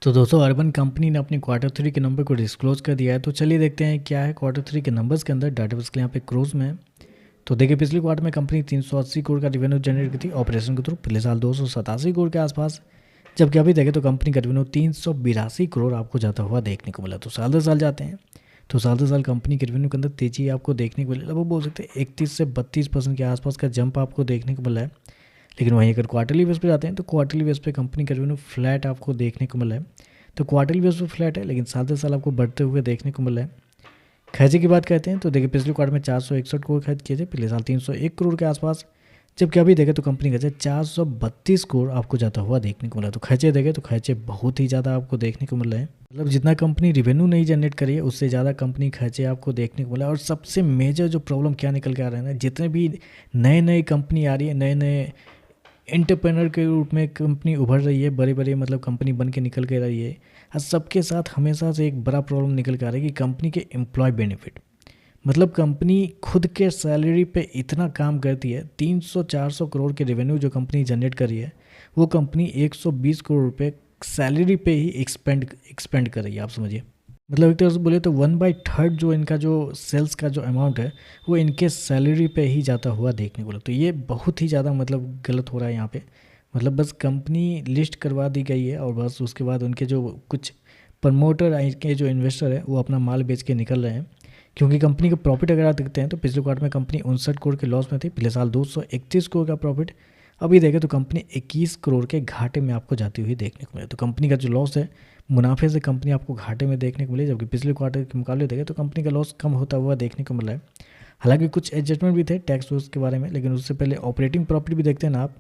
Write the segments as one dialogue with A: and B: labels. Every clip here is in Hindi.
A: तो दोस्तों अर्बन कंपनी ने अपनी क्वार्टर 3 के नंबर को डिस्क्लोज कर दिया है। तो चलिए देखते हैं क्या है क्वार्टर 3 के नंबर्स के अंदर। डाटाबेस के यहाँ पे क्रोज में है। तो देखिए पिछले क्वार्टर में कंपनी 380 करोड़ का रेवेन्यू जनरेट की थी ऑपरेशन के थ्रू, पिछले साल 287 करोड़ के आसपास। जबकि अभी देखें तो कंपनी का रेवेन्यू 382 करोड़ आपको जाता हुआ देखने को मिला। तो साल दर साल जाते हैं तो साल दर साल कंपनी के रेवेन्यू के अंदर तेजी आपको देखने को मिली। लगभग बोल सकते हैं 31 से 32% के आसपास का जंप आपको देखने को मिला है। लेकिन वहीं अगर क्वार्टरली बेस पे जाते हैं तो क्वार्टरली बेस पे कंपनी का रेवेन्यू फ्लैट आपको देखने को मिला है। तो क्वार्टरली बेस पे फ्लैट है, लेकिन साल दर साल आपको बढ़ते हुए देखने को मिला है। खर्चे की बात करते हैं तो देखिए पिछले क्वार्टर में 461 करोड़ खर्च किए थे, पिछले साल 301 करोड़ के आसपास। जबकि अभी देखें तो कंपनी खर्चे 432 करोड़ आपको जाता हुआ देखने को मिला। तो खर्चे देखें तो खर्चे बहुत ही ज़्यादा आपको देखने को मिल रहे हैं। मतलब जितना कंपनी रेवेन्यू नहीं जनरेट करी है उससे ज़्यादा कंपनी खर्चे आपको देखने को मिला है। और सबसे मेजर जो प्रॉब्लम क्या निकल के आ रहा है ना, जितने भी नए नए कंपनी आ रही है, नए नए एंटरप्रेनर के रूप में कंपनी उभर रही है, बड़े बड़े मतलब कंपनी बन के निकल के रही है, और सबके साथ हमेशा से एक बड़ा प्रॉब्लम निकल के आ रहा है कि कंपनी के एम्प्लॉय बेनिफिट। मतलब कंपनी खुद के सैलरी पे इतना काम करती है, 300-400 करोड़ के रेवेन्यू जो कंपनी जनरेट कर रही है, वो कंपनी 120 करोड़ रुपये सैलरी पे ही एक्सपेंड कर रही है। आप समझिए, मतलब एक तरह से बोले तो 1/3 जो इनका जो सेल्स का जो अमाउंट है वो इनके सैलरी पे ही जाता हुआ देखने को मिला। तो ये बहुत ही ज़्यादा मतलब गलत हो रहा है यहाँ पे। मतलब बस कंपनी लिस्ट करवा दी गई है और बस उसके बाद उनके जो कुछ प्रमोटर के जो इन्वेस्टर है वो अपना माल बेच के निकल रहे हैं। क्योंकि कंपनी का प्रॉफिट अगर आप देखते हैं तो पिछले क्वार्टर में कंपनी 59 करोड़ के लॉस में थी, पिछले साल 231 करोड़ का प्रॉफिट। अभी देखें तो कंपनी 21 करोड़ के घाटे में आपको जाती हुई देखने को मिले। तो कंपनी का जो लॉस है, मुनाफे से कंपनी आपको घाटे में देखने को मिले, जबकि पिछले क्वार्टर के मुकाबले देखें तो कंपनी का लॉस कम होता हुआ देखने को मिला है। हालांकि कुछ एडजस्टमेंट भी थे टैक्स वैक्स के बारे में, लेकिन उससे पहले ऑपरेटिंग प्रॉफिट भी देखते हैं ना आप।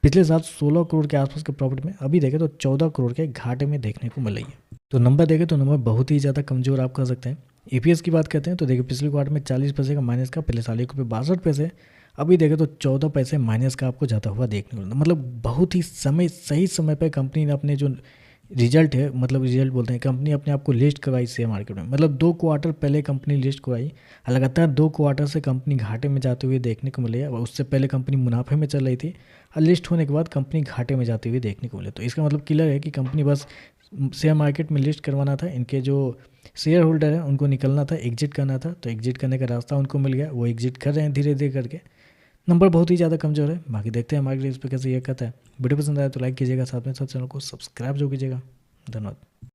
A: पिछले साल 16 करोड़ के आसपास के प्रॉफिट में, अभी देखें तो 14 करोड़ के घाटे में देखने को मिल रही है। तो नंबर देखें तो नंबर बहुत ही ज़्यादा कमज़ोर आप कह सकते हैं। ईपीएस की बात करते हैं तो देखिए पिछले क्वार्टर में 40 पैसे का माइनस का, पिछले साल 1 रुपये 62 पैसे। अभी देखें तो 14 पैसे माइनस का आपको जाता हुआ देखने को मिला। मतलब बहुत ही सही समय पर कंपनी ने अपने जो रिजल्ट है, मतलब रिजल्ट बोलते हैं, कंपनी अपने आप को लिस्ट करवाई शेयर मार्केट में। मतलब 2 क्वार्टर पहले कंपनी लिस्ट करवाई, और लगातार 2 क्वार्टर से कंपनी घाटे में जाते हुए देखने को मिले है। और उससे पहले कंपनी मुनाफे में चल रही थी, और लिस्ट होने के बाद कंपनी घाटे में जाते हुए देखने को मिले। तो इसका मतलब क्लियर है कि कंपनी बस शेयर मार्केट में लिस्ट करवाना था, इनके जो शेयर होल्डर हैं उनको निकलना था, एग्जिट करना था। तो एग्जिट करने का रास्ता उनको मिल गया, वो एग्जिट कर रहे हैं धीरे धीरे करके। नंबर बहुत ही ज़्यादा कमज़ोर है। बाकी देखते हैं मार्केट इस पर कैसे ये कहता है। वीडियो पसंद आया तो लाइक कीजिएगा, साथ में साथ चैनल को सब्सक्राइब जो कीजिएगा। धन्यवाद।